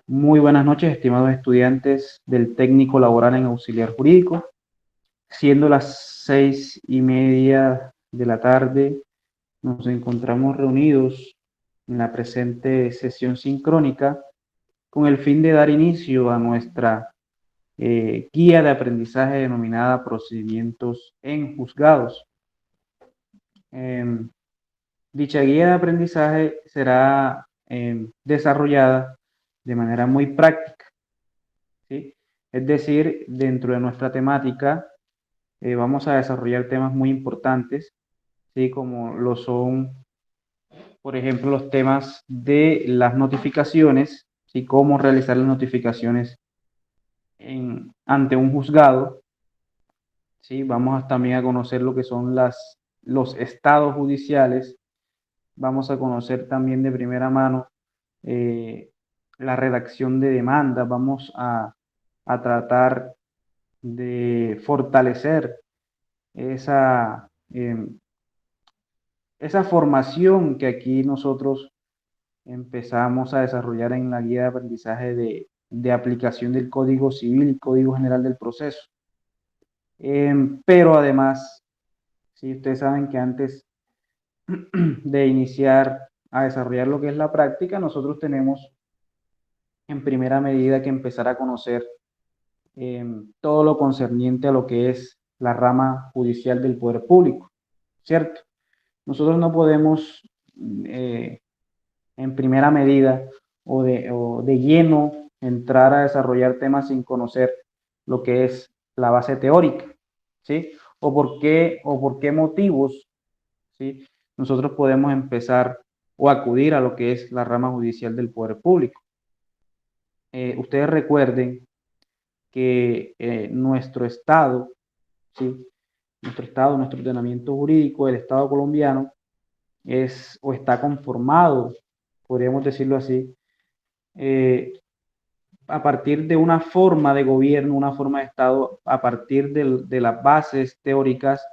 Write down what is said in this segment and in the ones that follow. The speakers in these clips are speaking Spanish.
Muy buenas noches, estimados estudiantes del técnico laboral en auxiliar jurídico. Siendo las 6:30 de la tarde, nos encontramos reunidos en la presente sesión sincrónica con el fin de dar inicio a nuestra guía de aprendizaje denominada Procedimientos en Juzgados. Em, Dicha guía de aprendizaje será desarrollada de manera muy práctica, ¿sí? Es decir, dentro de nuestra temática vamos a desarrollar temas muy importantes, ¿sí? Como lo son, por ejemplo, los temas de las notificaciones, ¿sí? Cómo realizar las notificaciones ante un juzgado, ¿sí? También a conocer lo que son los estados judiciales. Vamos a conocer también de primera mano eh, la redacción de demandas. Vamos a tratar de fortalecer esa, esa formación que aquí nosotros empezamos a desarrollar en la guía de aprendizaje de aplicación del Código Civil y Código General del Proceso. Pero además, si ustedes saben que antes de iniciar a desarrollar lo que es la práctica, nosotros tenemos en primera medida que empezar a conocer todo lo concerniente a lo que es la rama judicial del poder público, ¿cierto? Nosotros no podemos eh, en primera medida o de lleno entrar a desarrollar temas sin conocer lo que es la base teórica, ¿sí? O por qué motivos, ¿sí? Nosotros podemos empezar o acudir a lo que es la rama judicial del poder público. Ustedes recuerden que nuestro Estado, ¿sí? Nuestro ordenamiento jurídico, el Estado colombiano, es o está conformado, podríamos decirlo así, eh, a partir de una forma de gobierno, una forma de Estado, a partir de las bases teóricas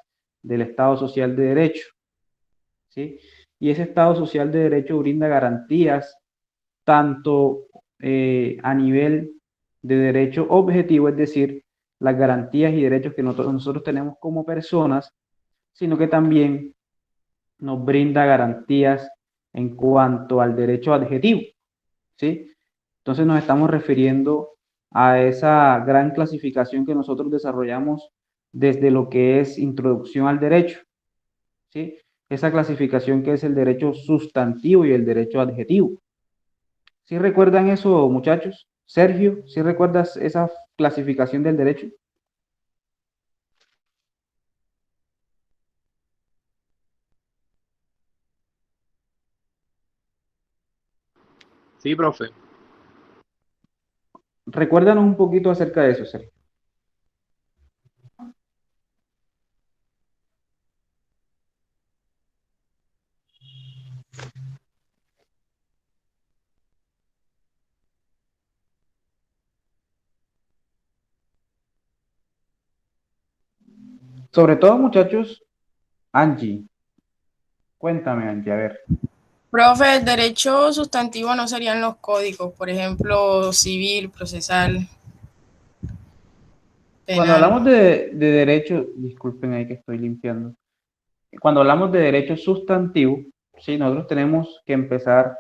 del Estado social de derecho, ¿sí? Y ese Estado social de derecho brinda garantías tanto a nivel de derecho objetivo, es decir, las garantías y derechos que nosotros tenemos como personas, sino que también nos brinda garantías en cuanto al derecho adjetivo, ¿sí? Entonces nos estamos refiriendo a esa gran clasificación que nosotros desarrollamos desde lo que es introducción al derecho, ¿sí? Esa clasificación que es el derecho sustantivo y el derecho adjetivo. ¿Sí recuerdan eso, muchachos? Sergio, ¿sí recuerdas esa clasificación del derecho? Sí, profe. Recuérdanos un poquito acerca de eso, Sergio. Sobre todo, muchachos, Angie, cuéntame, Angie, a ver. Profe, el derecho sustantivo no serían los códigos, por ejemplo, civil, procesal, Cuando penal. hablamos de derecho, disculpen ahí que estoy limpiando. Cuando hablamos de derecho sustantivo, sí, nosotros tenemos que empezar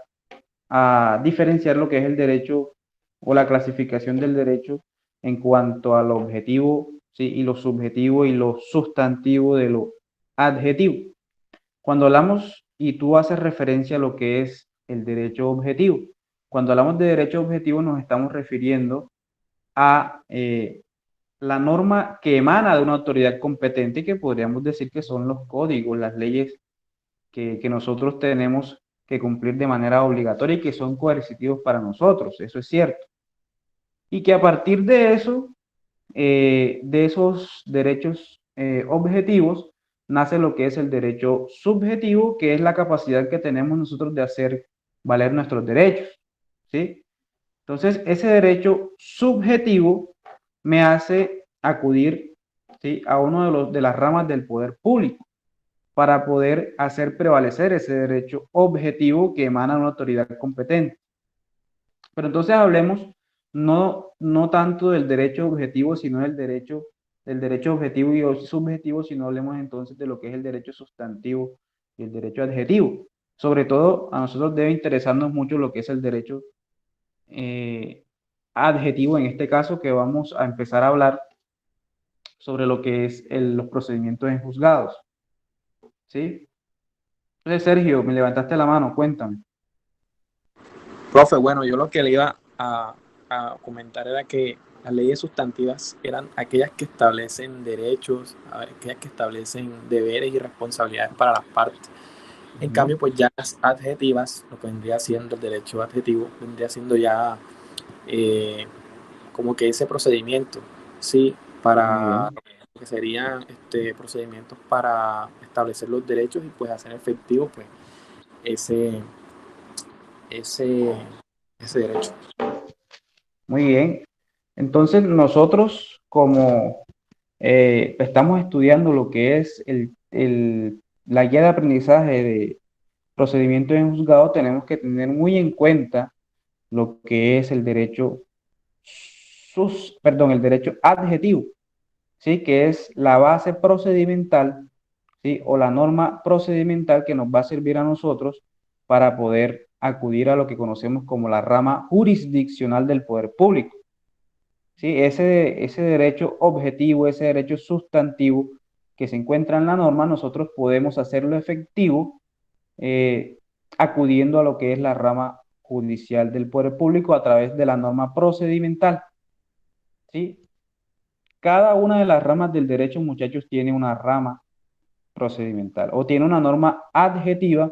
a diferenciar lo que es el derecho o la clasificación del derecho en cuanto a lo objetivo, sí, y lo subjetivo y lo sustantivo de lo adjetivo. Cuando hablamos, y tú haces referencia a lo que es el derecho objetivo, cuando hablamos de derecho objetivo nos estamos refiriendo a la norma que emana de una autoridad competente, que podríamos decir que son los códigos, las leyes que nosotros tenemos que cumplir de manera obligatoria y que son coercitivos para nosotros, eso es cierto. Y que a partir de eso, de esos derechos objetivos, nace lo que es el derecho subjetivo, que es la capacidad que tenemos nosotros de hacer valer nuestros derechos, ¿sí? Entonces, ese derecho subjetivo me hace acudir, ¿sí?, a uno de las ramas del poder público para poder hacer prevalecer ese derecho objetivo que emana de una autoridad competente. Pero entonces hablemos no tanto del derecho objetivo, sino del derecho objetivo y subjetivo, sino hablemos entonces de lo que es el derecho sustantivo y el derecho adjetivo. Sobre todo, a nosotros debe interesarnos mucho lo que es el derecho adjetivo, en este caso, que vamos a empezar a hablar sobre lo que es los procedimientos en juzgados. ¿Sí? Entonces, Sergio, me levantaste la mano, cuéntame. Profe, bueno, yo lo que le iba a comentar era que las leyes sustantivas eran aquellas que establecen derechos, aquellas que establecen deberes y responsabilidades para las partes. En Ujú. cambio, pues ya las adjetivas, lo que vendría siendo el derecho adjetivo, vendría siendo ya eh, como que ese procedimiento, sí, Muy para bien. lo que serían procedimientos para establecer los derechos y pues hacer efectivo pues ese, ese, ese derecho. Muy bien. Entonces, nosotros como estamos estudiando lo que es la guía de aprendizaje de procedimientos en juzgado, tenemos que tener muy en cuenta lo que es el derecho el derecho adjetivo, ¿sí? Que es la base procedimental, ¿sí? O la norma procedimental que nos va a servir a nosotros para poder acudir a lo que conocemos como la rama jurisdiccional del poder público. ¿Sí? Ese derecho objetivo, ese derecho sustantivo que se encuentra en la norma, nosotros podemos hacerlo efectivo eh, acudiendo a lo que es la rama judicial del poder público a través de la norma procedimental. ¿Sí? Cada una de las ramas del derecho, muchachos, tiene una rama procedimental o tiene una norma adjetiva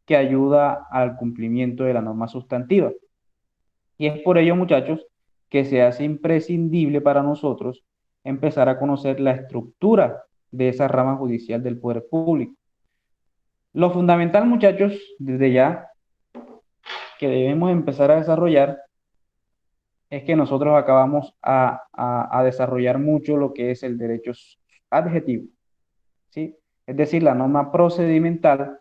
que ayuda al cumplimiento de la norma sustantiva. Y es por ello, muchachos, que se hace imprescindible para nosotros empezar a conocer la estructura de esa rama judicial del poder público. Lo fundamental, muchachos, desde ya, que debemos empezar a desarrollar es que nosotros acabamos a desarrollar mucho lo que es el derecho adjetivo, ¿sí? Es decir, la norma procedimental,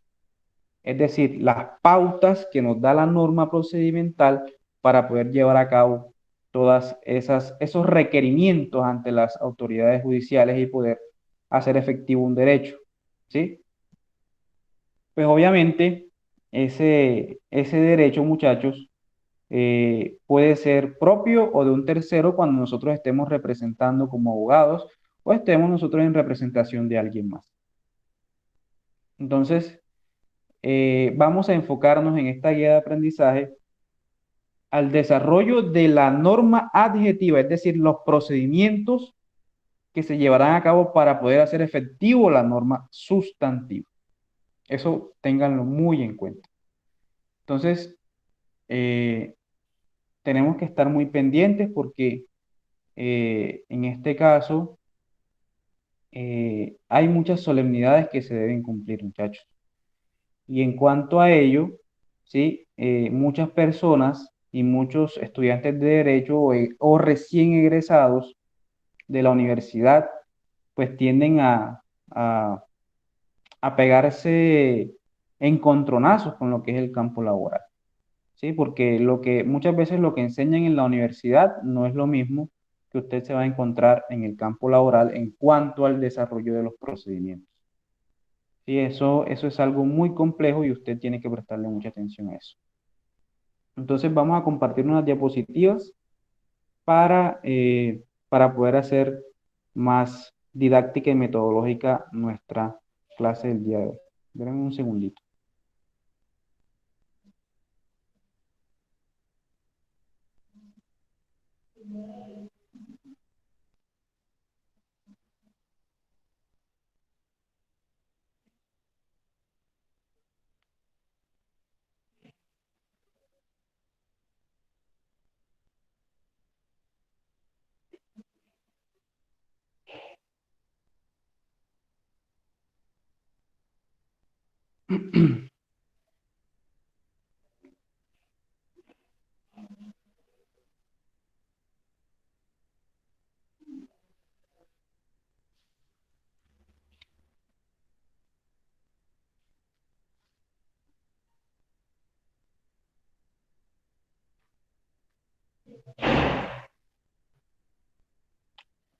es decir, las pautas que nos da la norma procedimental para poder llevar a cabo esos requerimientos ante las autoridades judiciales y poder hacer efectivo un derecho, ¿sí? Pues obviamente ese derecho, muchachos, puede ser propio o de un tercero cuando nosotros estemos representando como abogados o estemos nosotros en representación de alguien más. Entonces, vamos a enfocarnos en esta guía de aprendizaje al desarrollo de la norma adjetiva, es decir, los procedimientos que se llevarán a cabo para poder hacer efectivo la norma sustantiva. Eso ténganlo muy en cuenta. Entonces, eh, tenemos que estar muy pendientes porque en este caso hay muchas solemnidades que se deben cumplir, muchachos. Y en cuanto a ello, ¿sí? Muchas personas y muchos estudiantes de derecho o recién egresados de la universidad, pues tienden a pegarse encontronazos con lo que es el campo laboral, ¿sí? Porque muchas veces lo que enseñan en la universidad no es lo mismo que usted se va a encontrar en el campo laboral en cuanto al desarrollo de los procedimientos. Sí, eso es algo muy complejo y usted tiene que prestarle mucha atención a eso. Entonces vamos a compartir unas diapositivas para poder hacer más didáctica y metodológica nuestra clase del día de hoy. Denme un segundito.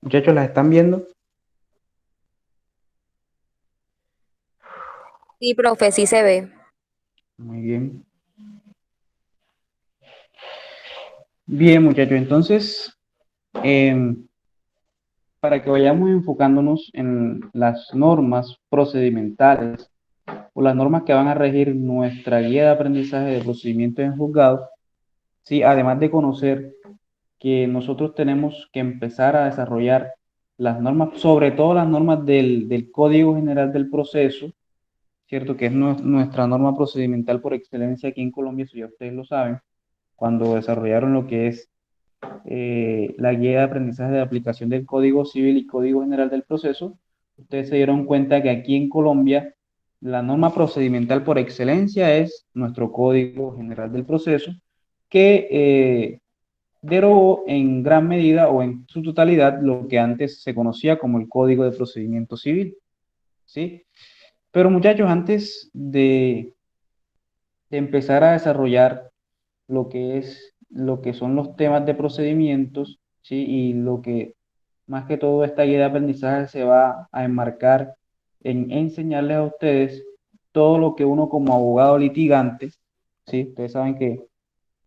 Muchachos, ¿las están viendo? Sí, profe, sí se ve. Muy bien. Bien, muchachos, entonces, em, para que vayamos enfocándonos en las normas procedimentales o las normas que van a regir nuestra guía de aprendizaje de procedimientos en juzgados, sí, además de conocer que nosotros tenemos que empezar a desarrollar las normas, sobre todo las normas del Código General del Proceso, ¿cierto? Que es nuestra norma procedimental por excelencia aquí en Colombia, eso ya ustedes lo saben, cuando desarrollaron lo que es la guía de aprendizaje de aplicación del Código Civil y Código General del Proceso, ustedes se dieron cuenta que aquí en Colombia la norma procedimental por excelencia es nuestro Código General del Proceso, que derogó en gran medida o en su totalidad lo que antes se conocía como el Código de Procedimiento Civil, ¿sí? Pero muchachos, antes de empezar a desarrollar lo que son los temas de procedimientos, ¿sí? Y lo que más que todo esta guía de aprendizaje se va a enmarcar en enseñarles a ustedes todo lo que uno como abogado litigante, ¿sí? Ustedes saben que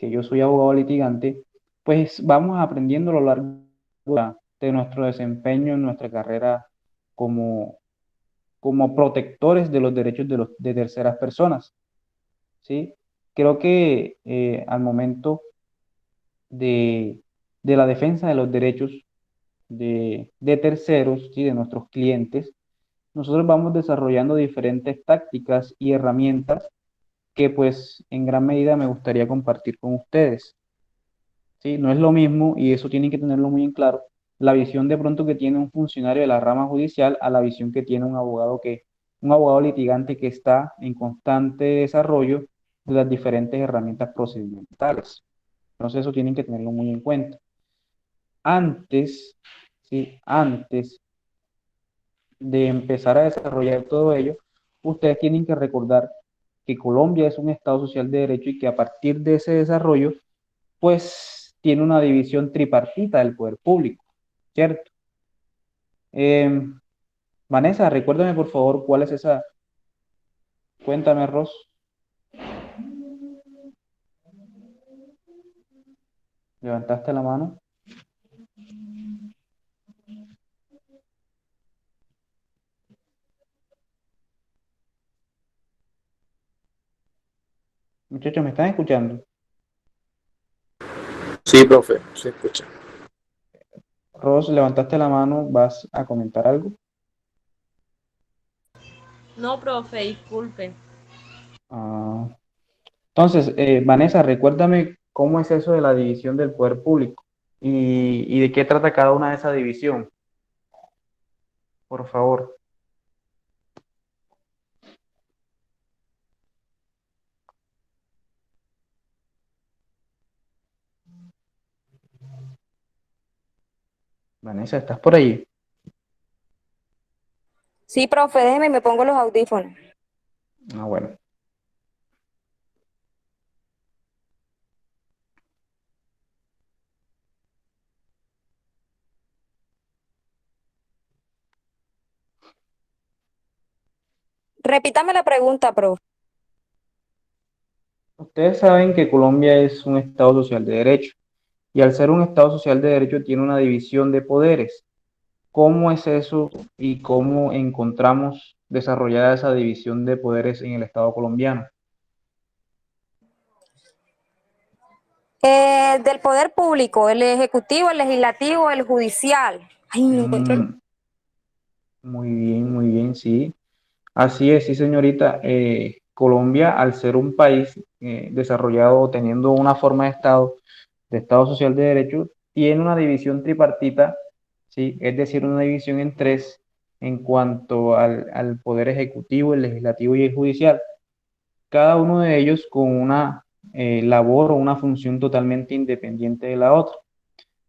yo soy abogado litigante, pues vamos aprendiendo a lo largo de nuestro desempeño en nuestra carrera como, como protectores de los derechos de terceras personas, ¿sí? Creo que al momento de, de la defensa de los derechos de terceros, ¿sí? De nuestros clientes, nosotros vamos desarrollando diferentes tácticas y herramientas que pues en gran medida me gustaría compartir con ustedes. ¿Sí? No es lo mismo, y eso tienen que tenerlo muy en claro, la visión de pronto que tiene un funcionario de la rama judicial a la visión que tiene un abogado litigante que está en constante desarrollo de las diferentes herramientas procedimentales. Entonces eso tienen que tenerlo muy en cuenta. Antes, ¿sí? Antes de empezar a desarrollar todo ello, ustedes tienen que recordar que Colombia es un Estado social de derecho y que a partir de ese desarrollo, pues tiene una división tripartita del poder público, ¿cierto? Em, Vanessa, recuérdame por favor cuál es esa. Cuéntame, Ros. Levantaste la mano. Muchachos, ¿me están escuchando? Sí, profe, se escucha. Ros, levantaste la mano, ¿vas a comentar algo? No, profe, disculpe. Ah, entonces, Vanessa, recuérdame cómo es eso de la división del poder público y de qué trata cada una de esa división, por favor. Vanessa, ¿estás por ahí? Sí, profe, déjeme, me pongo los audífonos. Ah, bueno. Repítame la pregunta, profe. Ustedes saben que Colombia es un Estado social de derecho y al ser un Estado social de derecho tiene una división de poderes. ¿Cómo es eso y cómo encontramos desarrollada esa división de poderes en el Estado colombiano? Del poder público, el ejecutivo, el legislativo, el judicial. Ay, no encuentro. Mm, muy bien, sí. Así es, sí, señorita. Colombia, al ser un país desarrollado, teniendo una forma de Estado social de derecho, tiene una división tripartita, ¿sí? Es decir, una división en tres en cuanto al poder ejecutivo, el legislativo y el judicial. Cada uno de ellos con una labor o una función totalmente independiente de la otra.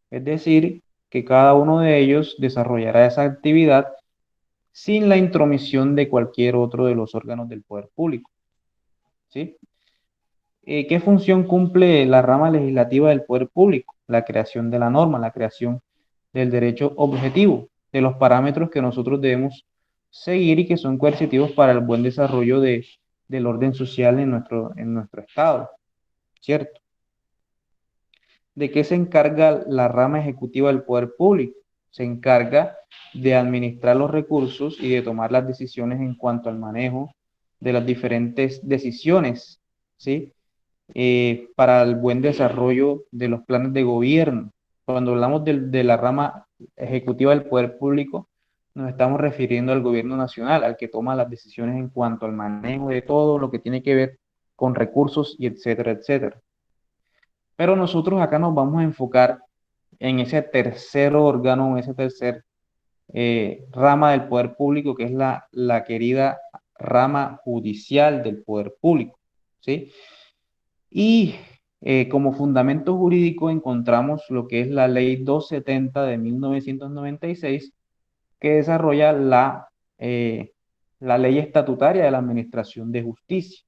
Es decir, que cada uno de ellos desarrollará esa actividad sin la intromisión de cualquier otro de los órganos del poder público, ¿sí? ¿Qué función cumple la rama legislativa del poder público? La creación de la norma, la creación del derecho objetivo, de los parámetros que nosotros debemos seguir y que son coercitivos para el buen desarrollo del orden social en nuestro estado, ¿cierto? ¿De qué se encarga la rama ejecutiva del poder público? Se encarga de administrar los recursos y de tomar las decisiones en cuanto al manejo de las diferentes decisiones, ¿sí? Para el buen desarrollo de los planes de gobierno. Cuando hablamos de la rama ejecutiva del poder público, nos estamos refiriendo al gobierno nacional, al que toma las decisiones en cuanto al manejo de todo lo que tiene que ver con recursos y etcétera, etcétera. Pero nosotros acá nos vamos a enfocar en ese tercer órgano, en ese tercer rama del poder público, que es la querida rama judicial del poder público, ¿sí? Y como fundamento jurídico encontramos lo que es la Ley 270 de 1996, que desarrolla la ley estatutaria de la Administración de Justicia.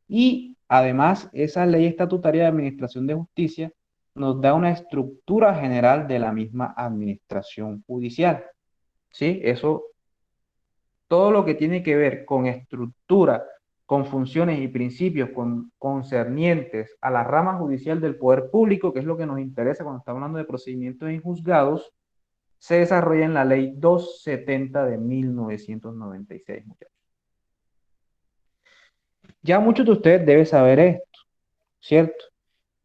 Y además, esa ley estatutaria de Administración de Justicia nos da una estructura general de la misma administración judicial. ¿Sí? Eso, todo lo que tiene que ver con estructura, con funciones y principios concernientes a la rama judicial del poder público, que es lo que nos interesa cuando estamos hablando de procedimientos en juzgados, se desarrolla en la Ley 270 de 1996, muchachos. Ya muchos de ustedes deben saber esto, ¿cierto?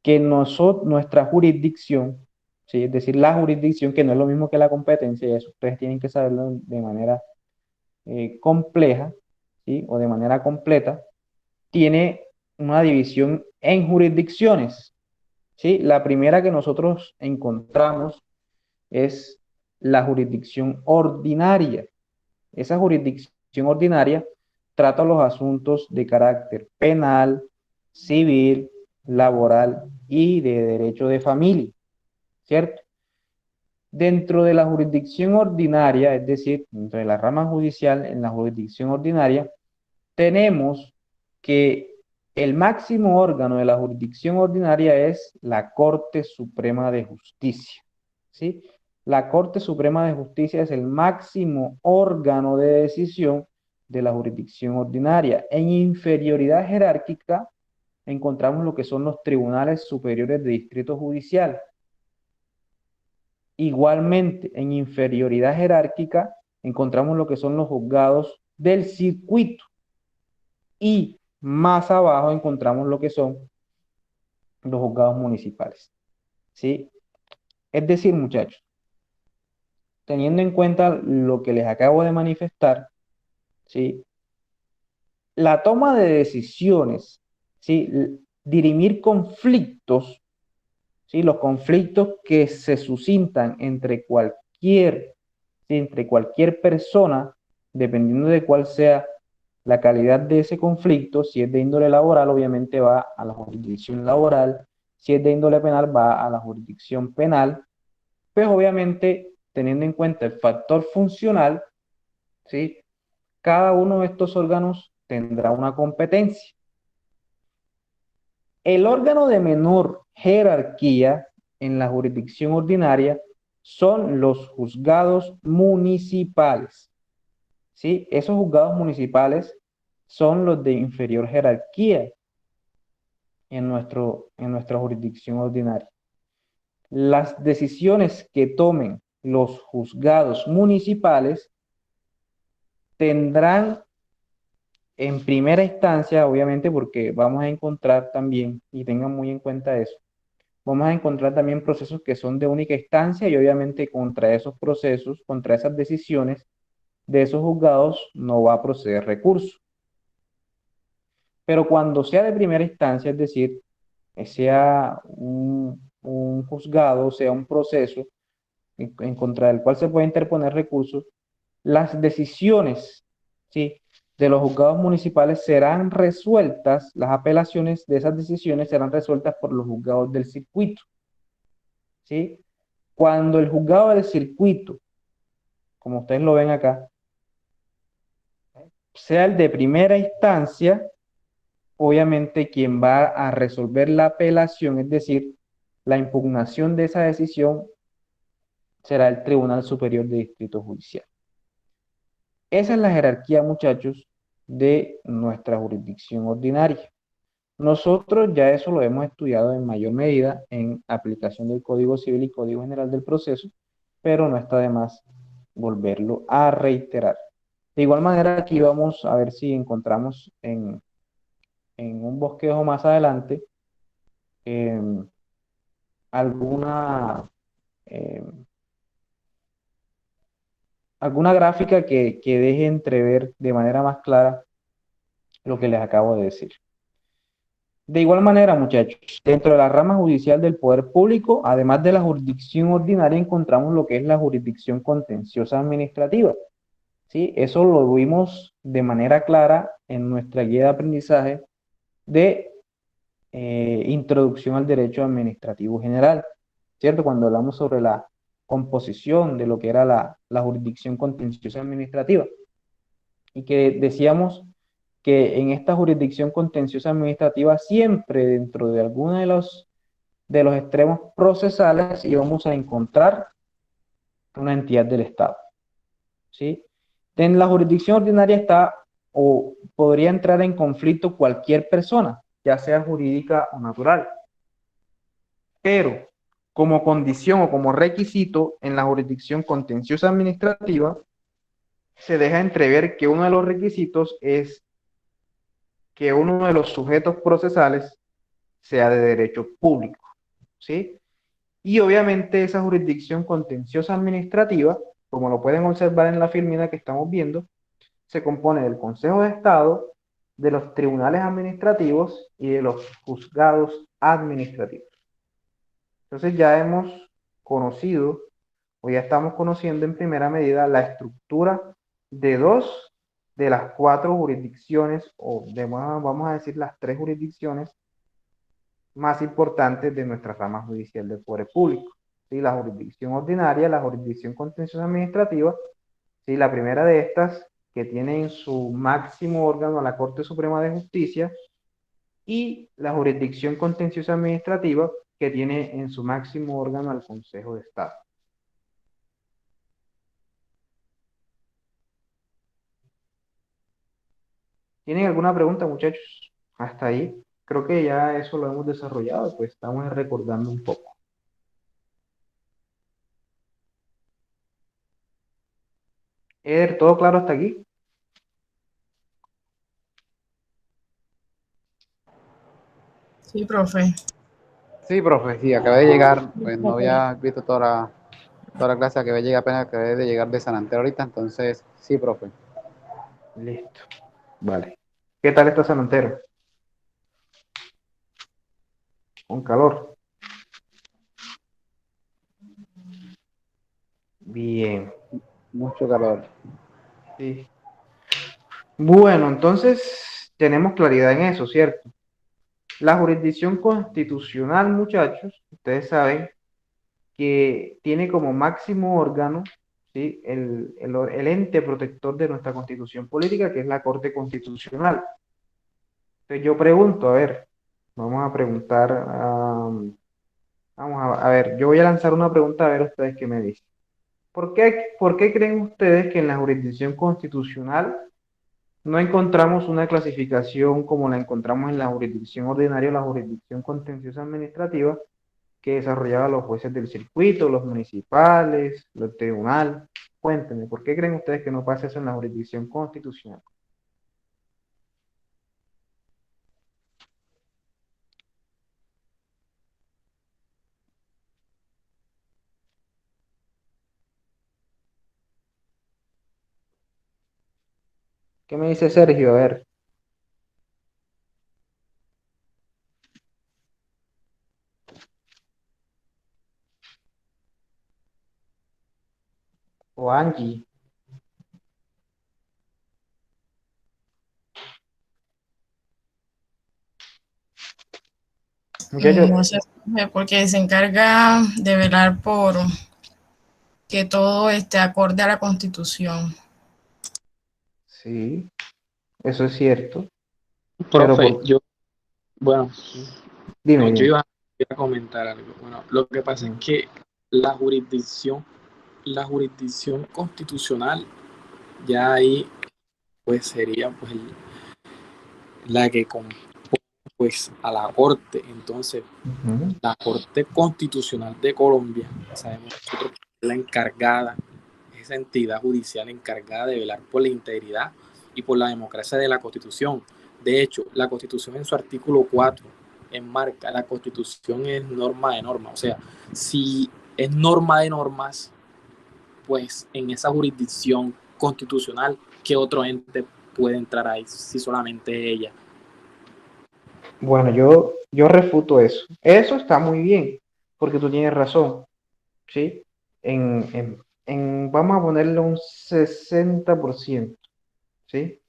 Que nuestra jurisdicción, ¿sí? Es decir, la jurisdicción, que no es lo mismo que la competencia, y eso ustedes tienen que saberlo de manera compleja, ¿sí? O de manera completa, tiene una división en jurisdicciones, ¿sí? La primera que nosotros encontramos es la jurisdicción ordinaria. Esa jurisdicción ordinaria trata los asuntos de carácter penal, civil, laboral y de derecho de familia, ¿cierto? Dentro de la jurisdicción ordinaria, es decir, dentro de la rama judicial, en la jurisdicción ordinaria, tenemos que el máximo órgano de la jurisdicción ordinaria es la Corte Suprema de Justicia, ¿sí? La Corte Suprema de Justicia es el máximo órgano de decisión de la jurisdicción ordinaria. En inferioridad jerárquica encontramos lo que son los tribunales superiores de distrito judicial. Igualmente, en inferioridad jerárquica encontramos lo que son los juzgados del circuito. Y más abajo encontramos lo que son los juzgados municipales, ¿sí? Es decir, muchachos, teniendo en cuenta lo que les acabo de manifestar, ¿sí? La toma de decisiones, ¿sí? Dirimir conflictos, ¿sí? Los conflictos que se suscitan entre cualquier persona, dependiendo de cuál sea la calidad de ese conflicto. Si es de índole laboral, obviamente va a la jurisdicción laboral. Si es de índole penal, va a la jurisdicción penal. Pues obviamente, teniendo en cuenta el factor funcional, ¿sí? Cada uno de estos órganos tendrá una competencia. El órgano de menor jerarquía en la jurisdicción ordinaria son los juzgados municipales, ¿sí? Esos juzgados municipales son los de inferior jerarquía en nuestra jurisdicción ordinaria. Las decisiones que tomen los juzgados municipales tendrán en primera instancia, obviamente, porque vamos a encontrar también, y tengan muy en cuenta eso, vamos a encontrar también procesos que son de única instancia, y obviamente contra esos procesos, contra esas decisiones de esos juzgados no va a proceder recurso. Pero cuando sea de primera instancia, es decir, sea un juzgado, sea un proceso en contra del cual se puede interponer recursos, las decisiones, ¿sí?, de los juzgados municipales serán resueltas, las apelaciones de esas decisiones serán resueltas por los juzgados del circuito, ¿sí? Cuando el juzgado del circuito, como ustedes lo ven acá, sea el de primera instancia, obviamente quien va a resolver la apelación, es decir, la impugnación de esa decisión, será el Tribunal Superior de Distrito Judicial. Esa es la jerarquía, muchachos, de nuestra jurisdicción ordinaria. Nosotros ya eso lo hemos estudiado en mayor medida en aplicación del Código Civil y Código General del Proceso, pero no está de más volverlo a reiterar. De igual manera, aquí vamos a ver si encontramos en un bosquejo más adelante alguna, alguna gráfica que deje entrever de manera más clara lo que les acabo de decir. De igual manera, muchachos, dentro de la rama judicial del poder público, además de la jurisdicción ordinaria, encontramos lo que es la jurisdicción contenciosa administrativa. ¿Sí? Eso lo vimos de manera clara en nuestra guía de aprendizaje de introducción al derecho administrativo general, ¿cierto? Cuando hablamos sobre la composición de lo que era la jurisdicción contenciosa administrativa y que decíamos que en esta jurisdicción contenciosa administrativa siempre dentro de alguno de los extremos procesales íbamos a encontrar una entidad del Estado, ¿sí? En la jurisdicción ordinaria está o podría entrar en conflicto cualquier persona, ya sea jurídica o natural, pero como condición o como requisito en la jurisdicción contenciosa administrativa se deja entrever que uno de los requisitos es que uno de los sujetos procesales sea de derecho público, ¿sí? Y obviamente esa jurisdicción contenciosa administrativa, como lo pueden observar en la filmina que estamos viendo, se compone del Consejo de Estado, de los tribunales administrativos y de los juzgados administrativos. Entonces ya hemos conocido, o ya estamos conociendo en primera medida, la estructura de dos de las cuatro jurisdicciones, o vamos a decir las tres jurisdicciones más importantes de nuestra rama judicial del poder público. ¿Sí? La jurisdicción ordinaria, la jurisdicción contenciosa administrativa, ¿sí? La primera de estas, que tiene en su máximo órgano a la Corte Suprema de Justicia, y la jurisdicción contenciosa administrativa, que tiene en su máximo órgano al Consejo de Estado. ¿Tienen alguna pregunta, muchachos? Hasta ahí. Creo que ya eso lo hemos desarrollado, pues estamos recordando un poco. Eder, ¿todo claro hasta aquí? Sí, profe. Sí, profe, sí, acabé de llegar, pues no había visto toda la clase, acabé de llegar, apenas acabé de llegar de San Antero ahorita, entonces, sí, profe. Listo. Vale. ¿Qué tal está San Antero? Con calor. Bien. Mucho calor. Sí. Bueno, entonces tenemos claridad en eso, ¿cierto? La jurisdicción constitucional, muchachos, ustedes saben que tiene como máximo órgano, ¿sí? el ente protector de nuestra constitución política, que es la Corte Constitucional. Entonces yo pregunto, a ver, vamos a preguntar, vamos a ver, yo voy a lanzar una pregunta a ver ustedes qué me dicen. ¿Por qué creen ustedes que en la jurisdicción constitucional no encontramos una clasificación como la encontramos en la jurisdicción ordinaria o la jurisdicción contenciosa administrativa que desarrollaba los jueces del circuito, los municipales, los tribunales? Cuéntenme, ¿por qué creen ustedes que no pasa eso en la jurisdicción constitucional? ¿Qué me dice Sergio? A ver. O Angie. Muchachos, No sé, profe, porque se encarga de velar por que todo esté acorde a la Constitución. sí, eso es cierto, pero Profe, bueno, dime, no, dime. iba a comentar algo. Bueno, lo que pasa es que la jurisdicción la jurisdicción constitucional, ya ahí pues sería pues la que compone pues a la Corte. Entonces, la Corte Constitucional de Colombia, sabemos nosotros que es la encargada, esa entidad judicial encargada de velar por la integridad y por la democracia de la Constitución. De hecho, la Constitución en su artículo 4 enmarca, la Constitución es norma de normas, o sea, si es norma de normas, pues en esa jurisdicción constitucional, ¿qué otro ente puede entrar ahí si solamente ella? Bueno, yo refuto eso. Eso está muy bien, porque tú tienes razón, ¿sí? Vamos a ponerle un 60%, ¿sí?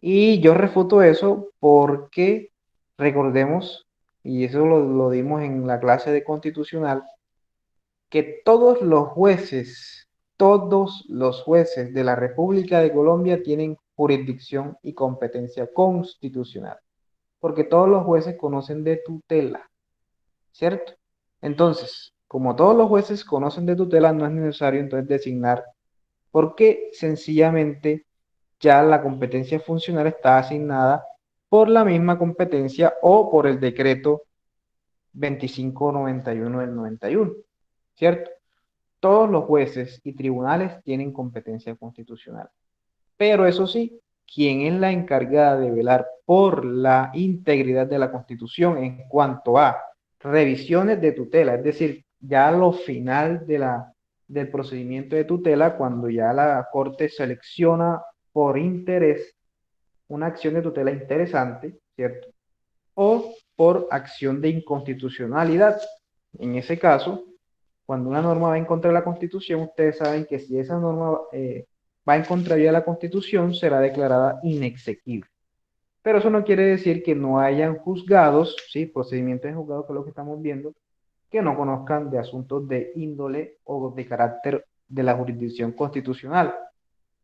Y yo refuto eso porque recordemos, y eso lo dimos en la clase de constitucional, que todos los jueces de la República de Colombia tienen jurisdicción y competencia constitucional, porque todos los jueces conocen de tutela, ¿cierto? Entonces, como todos los jueces conocen de tutela, no es necesario entonces designar, porque sencillamente ya la competencia funcional está asignada por la misma competencia o por el decreto 2591 del 91, ¿cierto? Todos los jueces y tribunales tienen competencia constitucional. Pero eso sí, quien es la encargada de velar por la integridad de la Constitución en cuanto a revisiones de tutela, es decir, ya a lo final del procedimiento de tutela, cuando ya la Corte selecciona por interés una acción de tutela interesante, ¿cierto? O por acción de inconstitucionalidad. En ese caso, cuando una norma va en contra de la Constitución, ustedes saben que si esa norma va en contravía de la Constitución, será declarada inexequible. Pero eso no quiere decir que no hayan juzgados, ¿sí? Procedimientos de juzgados, que es lo que estamos viendo, que no conozcan de asuntos de índole o de carácter de la jurisdicción constitucional.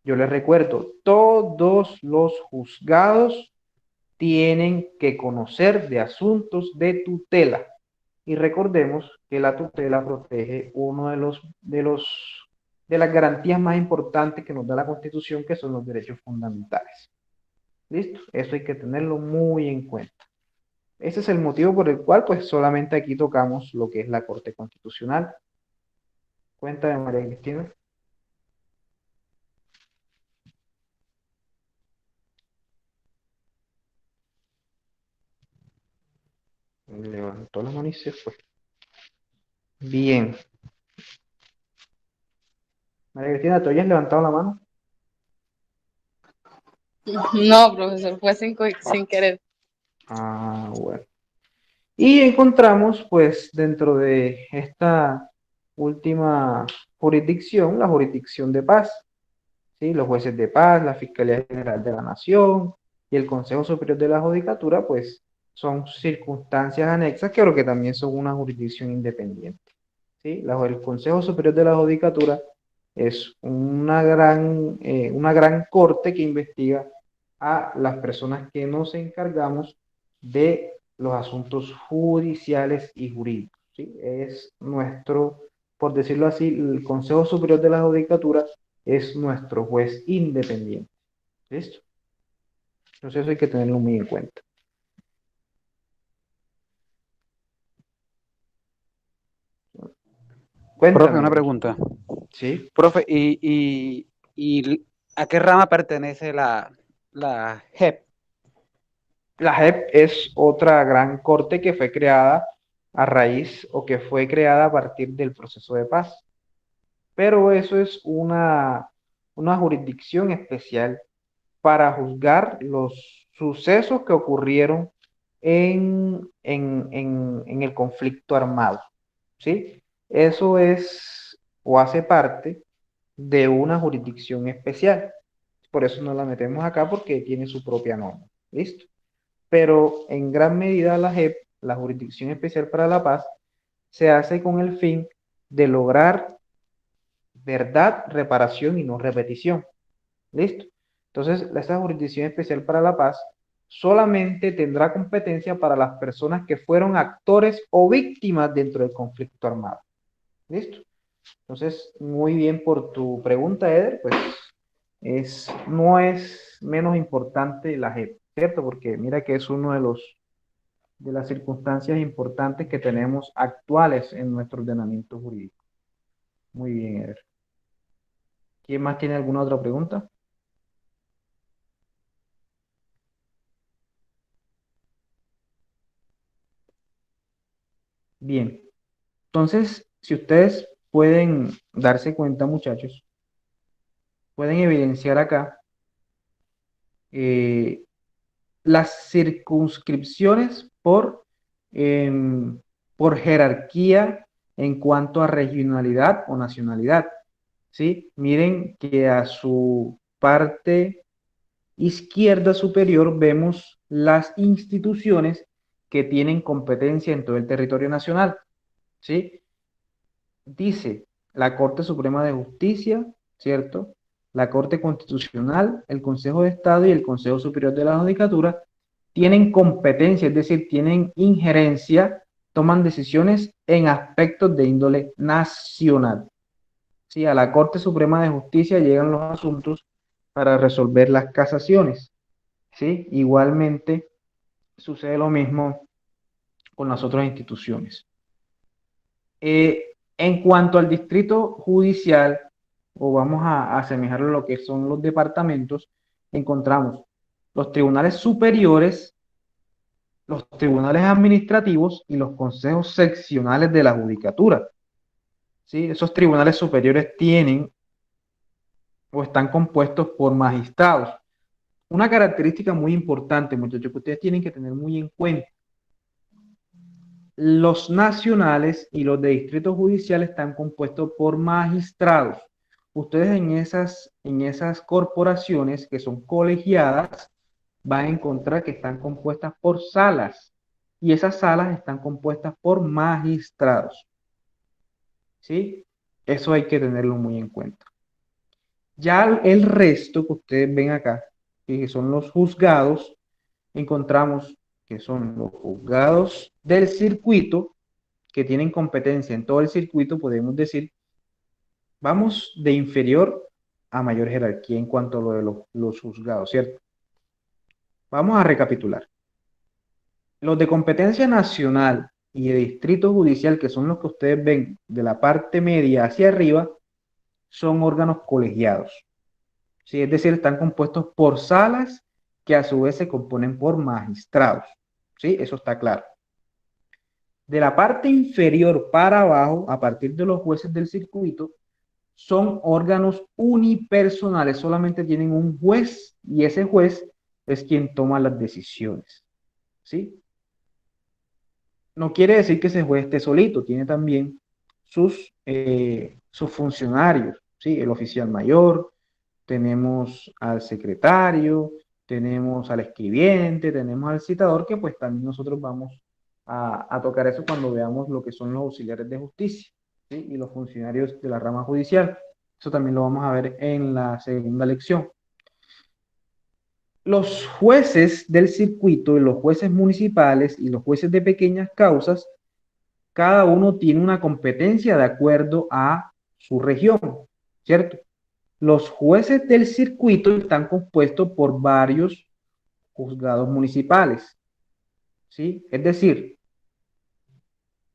Yo les recuerdo, todos los juzgados tienen que conocer de asuntos de tutela. Y recordemos que la tutela protege uno de las garantías más importantes que nos da la Constitución, que son los derechos fundamentales. ¿Listo? Eso hay que tenerlo muy en cuenta. Ese es el motivo por el cual, pues, solamente aquí tocamos lo que es la Corte Constitucional. Cuéntame, María Cristina. Levantó la mano y se fue. Bien. María Cristina, ¿te habías levantado la mano? No, profesor, fue sin querer. Ah, bueno. Y encontramos, pues, dentro de esta última jurisdicción, la jurisdicción de paz, ¿sí? Los jueces de paz, la Fiscalía General de la Nación y el Consejo Superior de la Judicatura, pues, son circunstancias anexas, pero que también son una jurisdicción independiente, ¿sí? El Consejo Superior de la Judicatura es una gran corte que investiga a las personas que nos encargamos de los asuntos judiciales y jurídicos, ¿sí? Es nuestro, por decirlo así, el Consejo Superior de la Judicatura es nuestro juez independiente. ¿Listo? Entonces eso hay que tenerlo muy en cuenta. Profe, Cuéntame. una pregunta. Sí. Profe, ¿y a qué rama pertenece la JEP? La JEP es otra gran corte que fue creada a raíz o que fue creada a partir del proceso de paz. Pero eso es una jurisdicción especial para juzgar los sucesos que ocurrieron en el conflicto armado, ¿sí? Eso es o hace parte de una jurisdicción especial. Por eso no la metemos acá porque tiene su propia norma. ¿Listo? Pero en gran medida la JEP, la Jurisdicción Especial para la Paz, se hace con el fin de lograr verdad, reparación y no repetición. ¿Listo? Entonces, esta Jurisdicción Especial para la Paz solamente tendrá competencia para las personas que fueron actores o víctimas dentro del conflicto armado. ¿Listo? Entonces, muy bien por tu pregunta, Eder, pues no es menos importante la JEP, ¿cierto? Porque mira que es uno de las circunstancias importantes que tenemos actuales en nuestro ordenamiento jurídico. Muy bien, Eder. ¿Quién más tiene alguna otra pregunta? Bien. Entonces, si ustedes pueden darse cuenta, muchachos, pueden evidenciar acá eh, las circunscripciones por jerarquía en cuanto a regionalidad o nacionalidad. ¿Sí? Miren que a su parte izquierda superior vemos las instituciones que tienen competencia en todo el territorio nacional. ¿Sí? Dice la Corte Suprema de Justicia, ¿cierto? La Corte Constitucional, el Consejo de Estado y el Consejo Superior de la Judicatura tienen competencia, es decir, tienen injerencia, toman decisiones en aspectos de índole nacional. Sí, a la Corte Suprema de Justicia llegan los asuntos para resolver las casaciones. ¿Sí? Igualmente sucede lo mismo con las otras instituciones. En cuanto al distrito judicial, o vamos a asemejarlo a lo que son los departamentos, encontramos los tribunales superiores, los tribunales administrativos y los consejos seccionales de la judicatura. ¿Sí? Esos tribunales superiores tienen o están compuestos por magistrados. Una característica muy importante, muchachos, que ustedes tienen que tener muy en cuenta. Los nacionales y los de distrito judicial están compuestos por magistrados. Ustedes en esas corporaciones que son colegiadas van a encontrar que están compuestas por salas y esas salas están compuestas por magistrados. ¿Sí? Eso hay que tenerlo muy en cuenta. Ya el resto que ustedes ven acá, que son los juzgados, encontramos que son los juzgados del circuito, que tienen competencia en todo el circuito, podemos decir, vamos de inferior a mayor jerarquía en cuanto a lo de los juzgados, ¿cierto? Vamos a recapitular. Los de competencia nacional y de distrito judicial, que son los que ustedes ven de la parte media hacia arriba, son órganos colegiados. ¿Sí? Es decir, están compuestos por salas que a su vez se componen por magistrados. ¿Sí? Eso está claro. De la parte inferior para abajo, a partir de los jueces del circuito, son órganos unipersonales, solamente tienen un juez y ese juez es quien toma las decisiones. ¿Sí? No quiere decir que ese juez esté solito, tiene también sus funcionarios, ¿sí? El oficial mayor, tenemos al secretario, tenemos al escribiente, tenemos al citador, que pues también nosotros vamos a tocar eso cuando veamos lo que son los auxiliares de justicia, ¿sí? Y los funcionarios de la rama judicial. Eso también lo vamos a ver en la segunda lección. Los jueces del circuito y los jueces municipales y los jueces de pequeñas causas, cada uno tiene una competencia de acuerdo a su región, ¿cierto? Los jueces del circuito están compuestos por varios juzgados municipales, ¿sí? Es decir,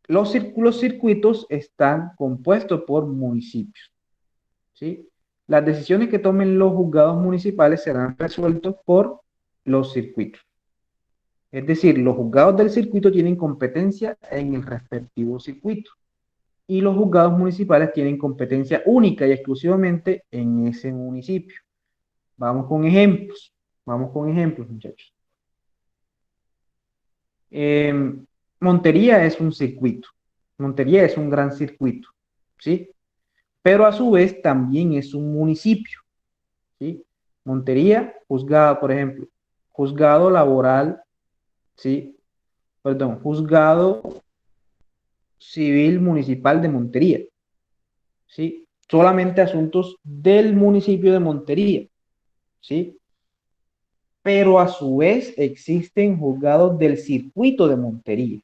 los circuitos están compuestos por municipios, ¿sí? Las decisiones que tomen los juzgados municipales serán resueltos por los circuitos. Es decir, los juzgados del circuito tienen competencia en el respectivo circuito y los juzgados municipales tienen competencia única y exclusivamente en ese municipio. Vamos con ejemplos. Vamos con ejemplos, muchachos. Montería es un circuito. Montería es un gran circuito, ¿sí? Pero a su vez también es un municipio, ¿sí? Montería, juzgado, por ejemplo, juzgado laboral, ¿sí? Perdón, juzgado civil municipal de Montería, ¿sí? Solamente asuntos del municipio de Montería, ¿sí? Pero a su vez existen juzgados del circuito de Montería.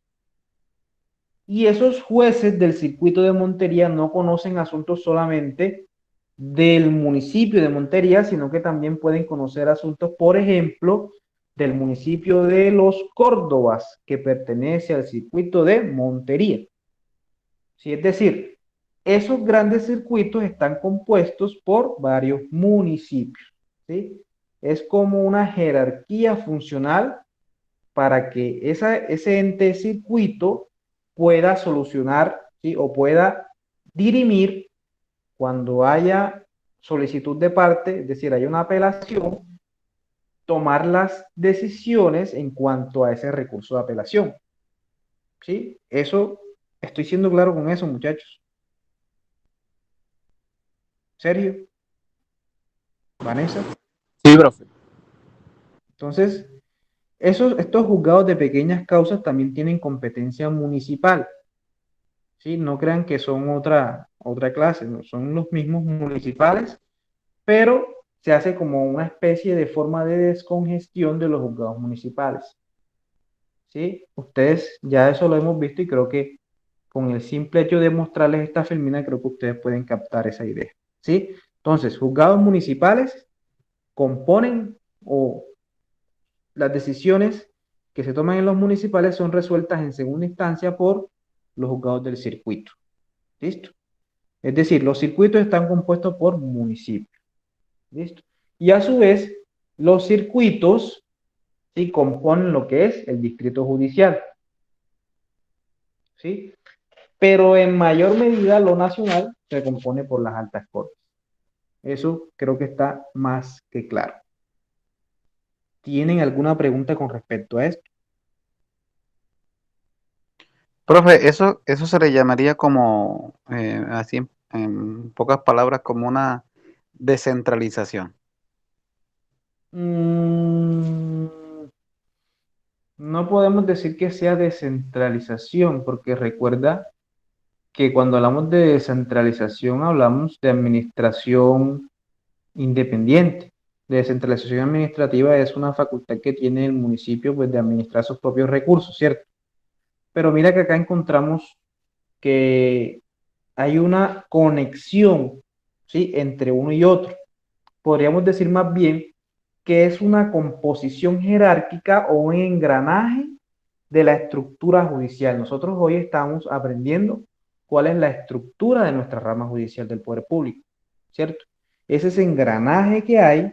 Y esos jueces del circuito de Montería no conocen asuntos solamente del municipio de Montería, sino que también pueden conocer asuntos, por ejemplo, del municipio de Los Córdobas, que pertenece al circuito de Montería. ¿Sí? Es decir, esos grandes circuitos están compuestos por varios municipios. ¿Sí? Es como una jerarquía funcional para que ese ente circuito pueda solucionar, ¿sí? O pueda dirimir cuando haya solicitud de parte, es decir, hay una apelación, tomar las decisiones en cuanto a ese recurso de apelación. ¿Sí? Eso, estoy siendo claro con eso, muchachos. ¿Sergio? ¿Vanessa? Sí, profe. Entonces, estos juzgados de pequeñas causas también tienen competencia municipal. ¿Sí? No crean que son otra clase, ¿no? Son los mismos municipales, pero se hace como una especie de forma de descongestión de los juzgados municipales. ¿Sí? Ustedes ya eso lo hemos visto y creo que con el simple hecho de mostrarles esta filmina, creo que ustedes pueden captar esa idea. ¿Sí? Entonces, juzgados municipales componen o las decisiones que se toman en los municipales son resueltas en segunda instancia por los juzgados del circuito. ¿Listo? Es decir, los circuitos están compuestos por municipios. ¿Listo? Y a su vez, los circuitos, ¿sí?, componen lo que es el distrito judicial. ¿Sí? Pero en mayor medida lo nacional se compone por las altas cortes. Eso creo que está más que claro. ¿Tienen alguna pregunta con respecto a esto? Profe, eso se le llamaría como, así en pocas palabras, como una descentralización. Mm, no podemos decir que sea descentralización, porque recuerda que cuando hablamos de descentralización hablamos de administración independiente. Descentralización administrativa es una facultad que tiene el municipio, pues, de administrar sus propios recursos, ¿cierto? Pero mira que acá encontramos que hay una conexión, ¿sí?, entre uno y otro. Podríamos decir más bien que es una composición jerárquica o un engranaje de la estructura judicial. Nosotros hoy estamos aprendiendo cuál es la estructura de nuestra rama judicial del poder público, ¿cierto? Es ese engranaje que hay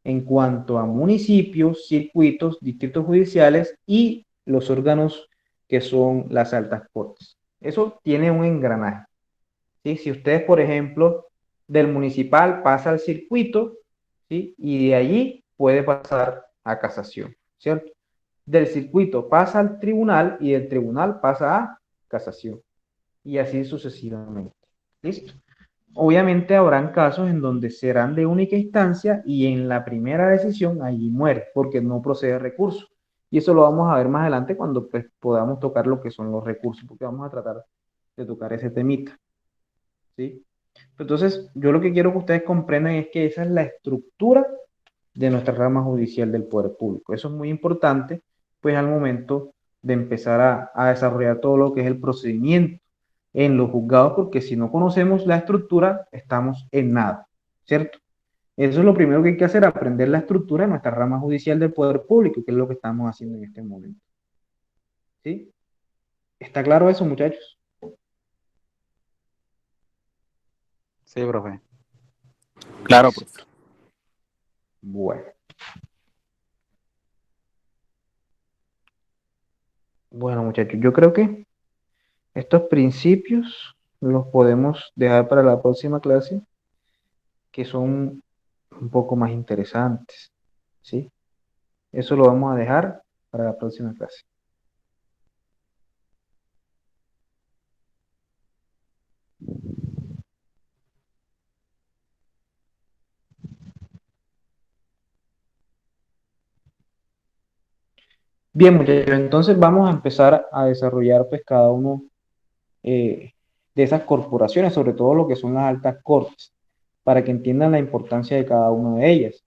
en cuanto a municipios, circuitos, distritos judiciales y los órganos que son las altas cortes. Eso tiene un engranaje. ¿Sí? Si ustedes, por ejemplo, del municipal pasa al circuito, ¿sí?, y de allí puede pasar a casación, ¿cierto? Del circuito pasa al tribunal y del tribunal pasa a casación, y así sucesivamente. ¿Listo? Obviamente habrán casos en donde serán de única instancia y en la primera decisión allí muere porque no procede recurso. Y eso lo vamos a ver más adelante cuando, pues, podamos tocar lo que son los recursos, porque vamos a tratar de tocar ese temita. ¿Sí? Entonces, yo lo que quiero que ustedes comprendan es que esa es la estructura de nuestra rama judicial del poder público. Eso es muy importante, pues, al momento de empezar a desarrollar todo lo que es el procedimiento en los juzgados, porque si no conocemos la estructura, estamos en nada, ¿cierto? Eso es lo primero que hay que hacer, aprender la estructura de nuestra rama judicial del poder público, que es lo que estamos haciendo en este momento. ¿Sí? ¿Está claro eso, muchachos? Sí, profe. Claro, profe. Bueno. Bueno, muchachos, yo creo que estos principios los podemos dejar para la próxima clase, que son un poco más interesantes, ¿sí? Eso lo vamos a dejar para la próxima clase. Bien, muchachos, entonces vamos a empezar a desarrollar, pues, cada uno de esas corporaciones, sobre todo lo que son las altas cortes, para que entiendan la importancia de cada una de ellas.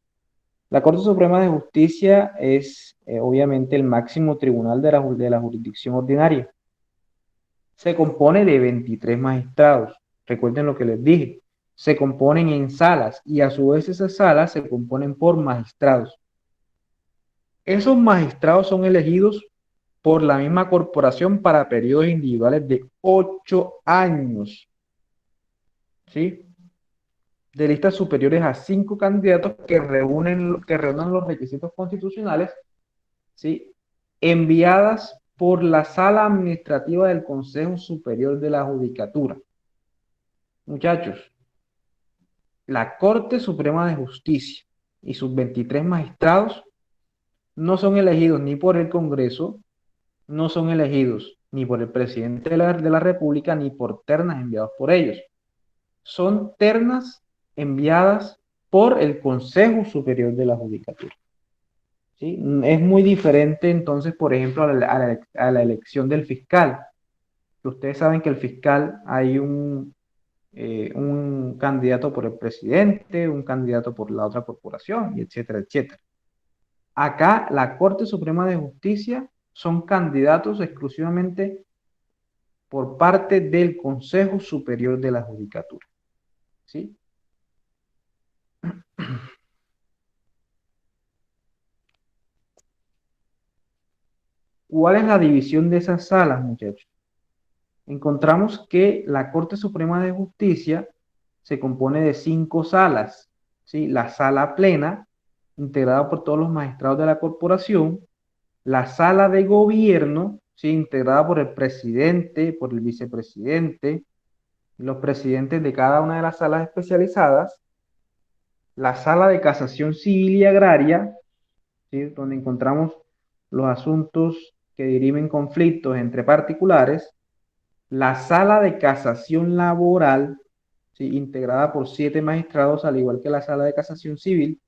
La Corte Suprema de Justicia es, obviamente, el máximo tribunal de la jurisdicción ordinaria. se compone de 23 magistrados. Recuerden lo que les dije. Se componen en salas y a su vez esas salas se componen por magistrados. Esos magistrados son elegidos por la misma corporación para periodos individuales de 8 años. ¿Sí? De listas superiores a 5 candidatos que reúnen los requisitos constitucionales, ¿sí? Enviadas por la Sala Administrativa del Consejo Superior de la Judicatura. Muchachos, la Corte Suprema de Justicia y sus 23 magistrados no son elegidos ni por el Congreso, no son elegidos ni por el presidente de la República, ni por ternas enviadas por ellos. Son ternas enviadas por el Consejo Superior de la Judicatura. ¿Sí? Es muy diferente entonces, por ejemplo, a la elección del fiscal. Ustedes saben que el fiscal hay un candidato por el presidente, un candidato por la otra corporación, y etcétera, etcétera. Acá la Corte Suprema de Justicia son candidatos exclusivamente por parte del Consejo Superior de la Judicatura. ¿Sí? ¿Cuál es la división de esas salas, muchachos? Encontramos que la Corte Suprema de Justicia se compone de 5 salas, ¿sí? La sala plena, integrada por todos los magistrados de la corporación, la sala de gobierno, ¿sí? Integrada por el presidente, por el vicepresidente, los presidentes de cada una de las salas especializadas, la sala de casación civil y agraria, ¿sí? Donde encontramos los asuntos que dirimen conflictos entre particulares, la sala de casación laboral, ¿sí? Integrada por 7 magistrados, al igual que la sala de casación civil,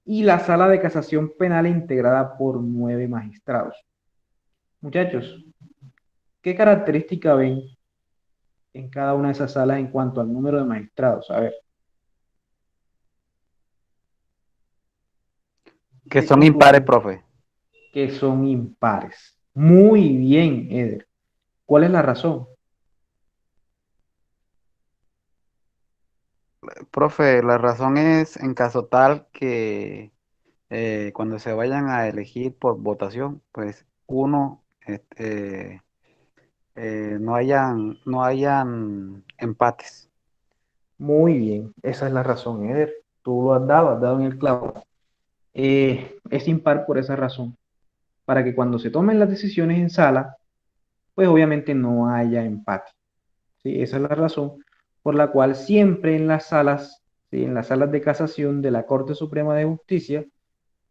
y la sala de casación penal integrada por 9 magistrados. Muchachos, ¿qué característica ven en cada una de esas salas en cuanto al número de magistrados? A ver. Que son impares, profe. Que son impares. Muy bien, Eder. ¿Cuál es la razón? Profe, la razón es en caso tal que cuando se vayan a elegir por votación, pues uno, no hayan empates. Muy bien, esa es la razón, Eder. Tú lo has dado en el clavo. Es impar por esa razón, para que cuando se tomen las decisiones en sala, pues obviamente no haya empate. ¿Sí? Esa es la razón por la cual siempre en las salas, ¿sí? En las salas de casación de la Corte Suprema de Justicia,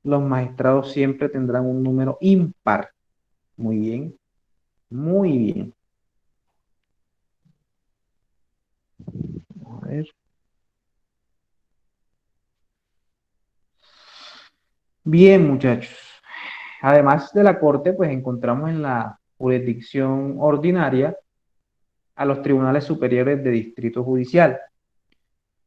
los magistrados siempre tendrán un número impar. Muy bien, muy bien. A ver. Bien, muchachos. Además de la Corte, pues encontramos en la jurisdicción ordinaria a los tribunales superiores de distrito judicial.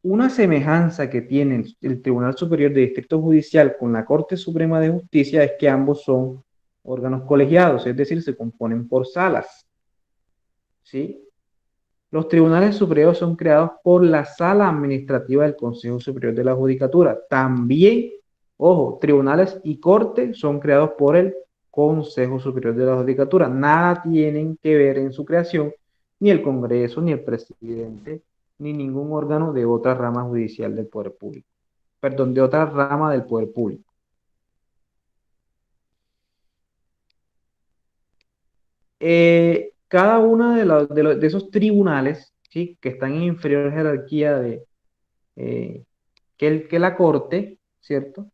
Una semejanza que tiene el Tribunal Superior de Distrito Judicial con la Corte Suprema de Justicia es que ambos son órganos colegiados, es decir, se componen por salas. ¿Sí? Los tribunales superiores son creados por la Sala Administrativa del Consejo Superior de la Judicatura. También, ojo, tribunales y corte son creados por el Consejo Superior de la Judicatura. Nada tienen que ver en su creación ni el Congreso, ni el presidente, ni ningún órgano de otra rama judicial del poder público. Perdón, de otra rama del poder público. Cada uno de esos tribunales, ¿sí? Que están en inferior jerarquía que la Corte, ¿cierto?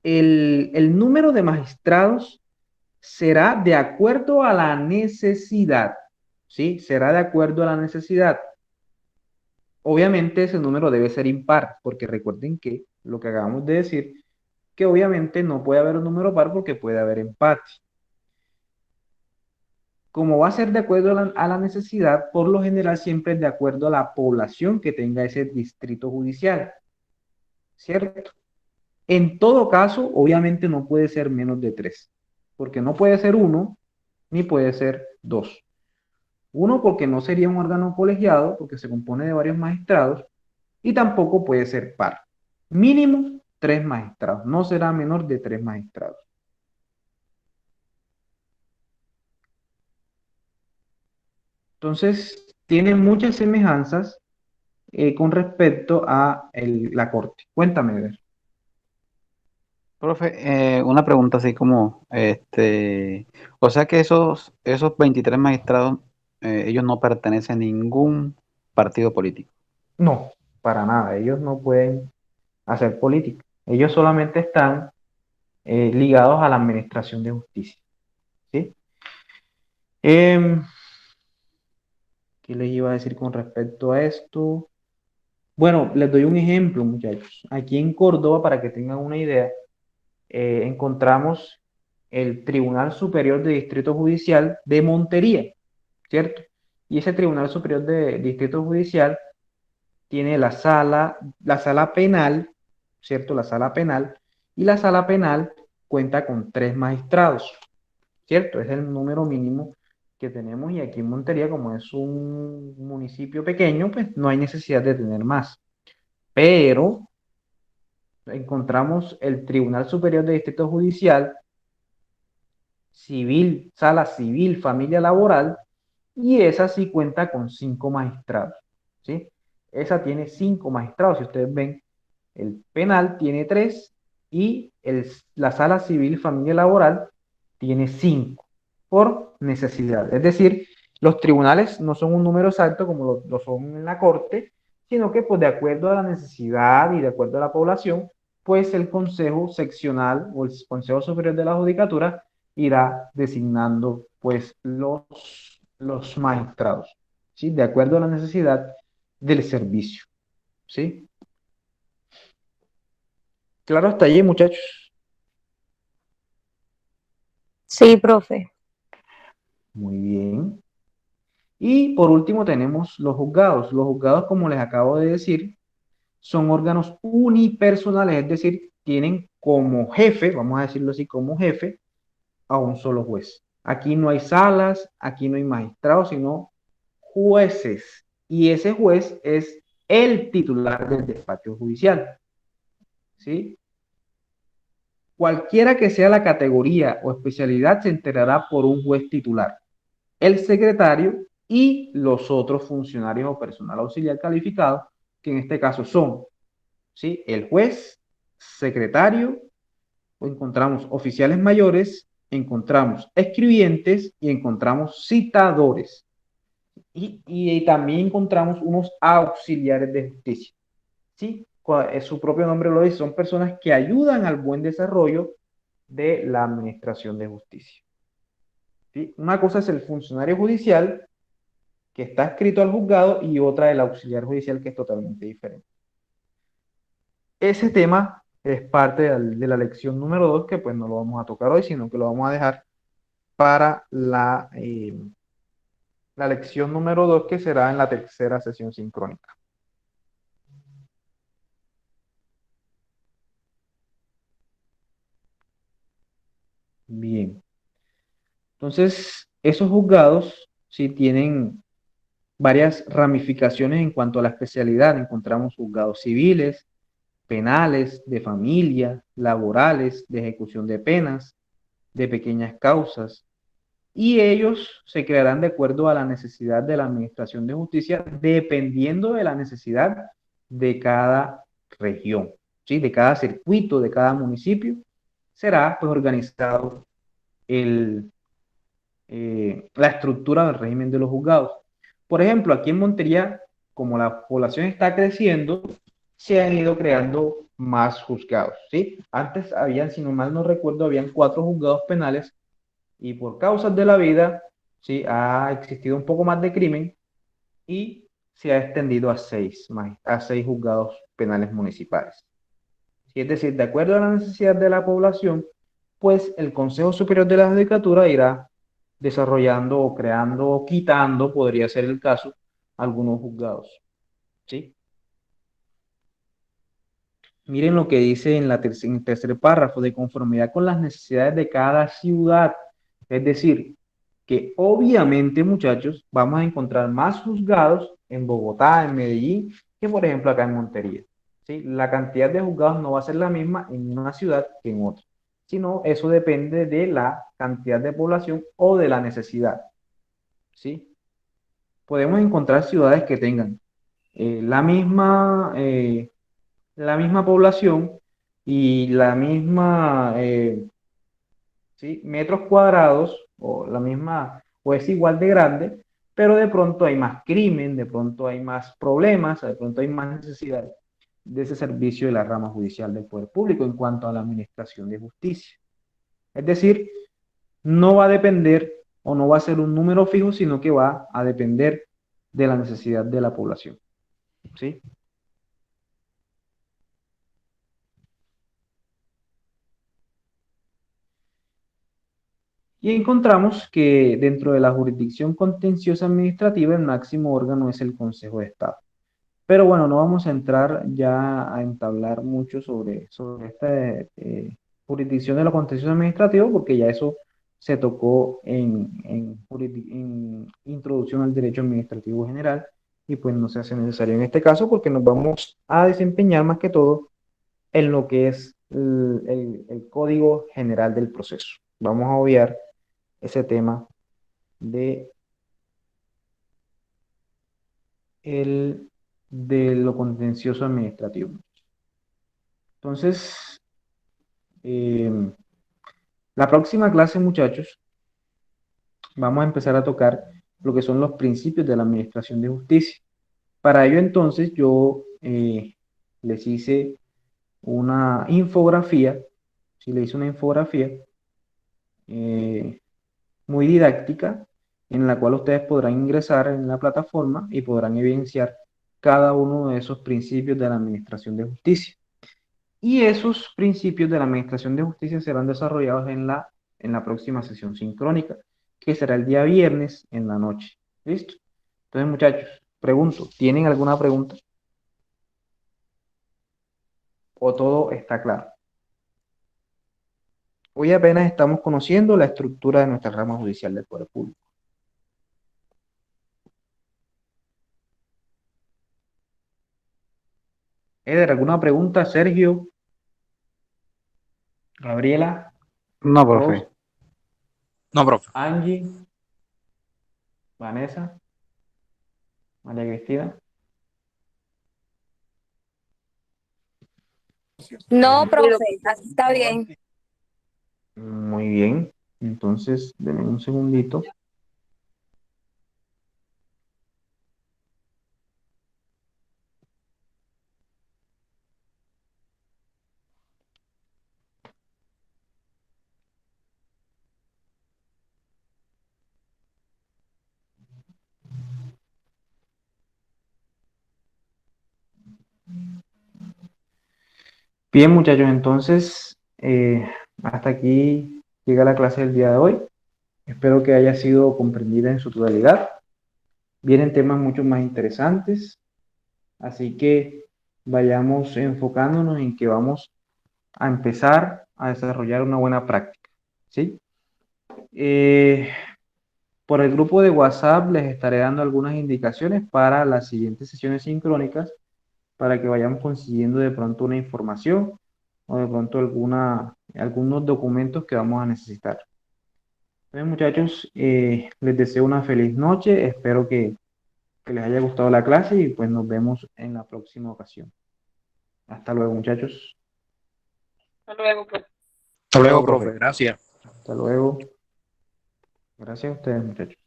El número de magistrados será de acuerdo a la necesidad, ¿sí? Será de acuerdo a la necesidad. Obviamente ese número debe ser impar, porque recuerden que lo que acabamos de decir, que obviamente no puede haber un número par porque puede haber empate. Como va a ser de acuerdo a la necesidad, por lo general siempre es de acuerdo a la población que tenga ese distrito judicial, ¿cierto? En todo caso, obviamente no puede ser menos de 3, porque no puede ser 1 ni puede ser dos. Uno, porque no sería un órgano colegiado, porque se compone de varios magistrados, y tampoco puede ser par. Mínimo 3 magistrados, no será menor de 3 magistrados. Entonces, tiene muchas semejanzas con respecto a la Corte. Cuéntame, ver. Profe, una pregunta así como, o sea que esos 23 magistrados, ellos no pertenecen a ningún partido político. No, para nada, ellos no pueden hacer política. Ellos solamente están ligados a la administración de justicia. ¿Sí? Em, ¿Qué les iba a decir con respecto a esto? Bueno, les doy un ejemplo, muchachos. Aquí en Córdoba, para que tengan una idea, encontramos el Tribunal Superior de Distrito Judicial de Montería, ¿cierto? Y ese Tribunal Superior de Distrito Judicial tiene la sala penal, ¿cierto? La sala penal, y la sala penal cuenta con 3 magistrados, ¿cierto? Es el número mínimo que tenemos y aquí en Montería, como es un municipio pequeño, pues no hay necesidad de tener más. Pero encontramos el Tribunal Superior de Distrito Judicial, civil, sala civil, familia laboral, y esa sí cuenta con 5 magistrados, ¿sí? Esa tiene 5 magistrados, si ustedes ven, el penal tiene 3 y la sala civil, familia laboral tiene 5 por necesidad. Es decir, los tribunales no son un número exacto como lo son en la corte, sino que pues de acuerdo a la necesidad y de acuerdo a la población, pues el Consejo Seccional o el Consejo Superior de la Judicatura irá designando pues los magistrados, ¿sí? De acuerdo a la necesidad del servicio, ¿sí? Claro, hasta allí, muchachos. Sí, profe. Muy bien. Y por último tenemos los juzgados. Los juzgados, como les acabo de decir, son órganos unipersonales, es decir, tienen como jefe, vamos a decirlo así, como jefe, a un solo juez. Aquí no hay salas, aquí no hay magistrados, sino jueces. Y ese juez es el titular del despacho judicial. ¿Sí? Cualquiera que sea la categoría o especialidad se enterará por un juez titular, el secretario y los otros funcionarios o personal auxiliar calificado, que en este caso son, ¿sí? El juez, secretario, encontramos oficiales mayores, encontramos escribientes y encontramos citadores. Y también encontramos unos auxiliares de justicia. ¿Sí? Su propio nombre lo dice, son personas que ayudan al buen desarrollo de la administración de justicia. ¿Sí? Una cosa es el funcionario judicial que está adscrito al juzgado y otra el auxiliar judicial que es totalmente diferente. Ese tema es parte de la lección número 2 que pues no lo vamos a tocar hoy, sino que lo vamos a dejar para la lección número 2 que será en la tercera sesión sincrónica. Bien. Entonces, esos juzgados sí tienen varias ramificaciones en cuanto a la especialidad. Encontramos juzgados civiles, penales, de familia, laborales, de ejecución de penas, de pequeñas causas, y ellos se crearán de acuerdo a la necesidad de la administración de justicia, dependiendo de la necesidad de cada región, ¿sí? De cada circuito, de cada municipio, será pues organizado la estructura del régimen de los juzgados. Por ejemplo, aquí en Montería, como la población está creciendo, se han ido creando más juzgados, ¿sí? Antes habían, si no mal no recuerdo, habían 4 juzgados penales y por causas de la vida, ¿sí? Ha existido un poco más de crimen y se ha extendido a seis juzgados penales municipales. ¿Sí? Es decir, de acuerdo a la necesidad de la población, pues el Consejo Superior de la Judicatura irá desarrollando o creando o quitando, podría ser el caso, algunos juzgados. ¿Sí? Miren lo que dice en el tercer párrafo, de conformidad con las necesidades de cada ciudad. Es decir, que obviamente, muchachos, vamos a encontrar más juzgados en Bogotá, en Medellín, que por ejemplo acá en Montería. ¿Sí? La cantidad de juzgados no va a ser la misma en una ciudad que en otra, sino eso depende de la cantidad de población o de la necesidad. ¿Sí? Podemos encontrar ciudades que tengan la misma población y la misma ¿sí? metros cuadrados o la misma o es igual de grande, pero de pronto hay más crimen, de pronto hay más problemas, de pronto hay más necesidad de ese servicio de la rama judicial del poder público en cuanto a la administración de justicia. Es decir, no va a depender o no va a ser un número fijo, sino que va a depender de la necesidad de la población. ¿Sí? Y encontramos que dentro de la jurisdicción contenciosa administrativa el máximo órgano es el Consejo de Estado. Pero bueno, no vamos a entrar ya a entablar mucho sobre esta jurisdicción de lo contencioso administrativo porque ya eso se tocó en introducción al derecho administrativo general y pues no se hace necesario en este caso porque nos vamos a desempeñar más que todo en lo que es el código general del proceso. Vamos a obviar ese tema de, de lo contencioso administrativo. Entonces, eh, la próxima clase, muchachos, vamos a empezar a tocar lo que son los principios de la administración de justicia. Para ello, entonces, yo les hice una infografía, si le hice una infografía eh, muy didáctica, en la cual ustedes podrán ingresar en la plataforma y podrán evidenciar cada uno de esos principios de la administración de justicia. Y esos principios de la administración de justicia serán desarrollados en la próxima sesión sincrónica, que será el día viernes en la noche. ¿Listo? Entonces, muchachos, pregunto, ¿tienen alguna pregunta? ¿O todo está claro? Hoy apenas estamos conociendo la estructura de nuestra rama judicial del poder público. Eder, ¿alguna pregunta? Sergio, Gabriela, No, Ros, profe. No, profe. Angie, Vanessa, María Cristina. No, profe, así está bien. Muy bien. Entonces, denme un segundito. Bien, muchachos, entonces, hasta aquí llega la clase del día de hoy. Espero que haya sido comprendida en su totalidad. Vienen temas mucho más interesantes, así que vayamos enfocándonos en que vamos a empezar a desarrollar una buena práctica, ¿sí? Eh, por el grupo de WhatsApp les estaré dando algunas indicaciones para las siguientes sesiones sincrónicas para que vayamos consiguiendo de pronto una información o de pronto algunos documentos que vamos a necesitar. Entonces, muchachos, les deseo una feliz noche. Espero que les haya gustado la clase y pues nos vemos en la próxima ocasión. Hasta luego, muchachos. Hasta luego, pues. Hasta luego, Luego, profe. profe. Gracias. Hasta luego. Gracias a ustedes, muchachos.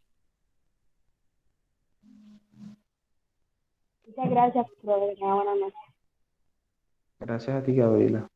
Muchas gracias, profesora. Buenas noches. Gracias a ti, Gabriela.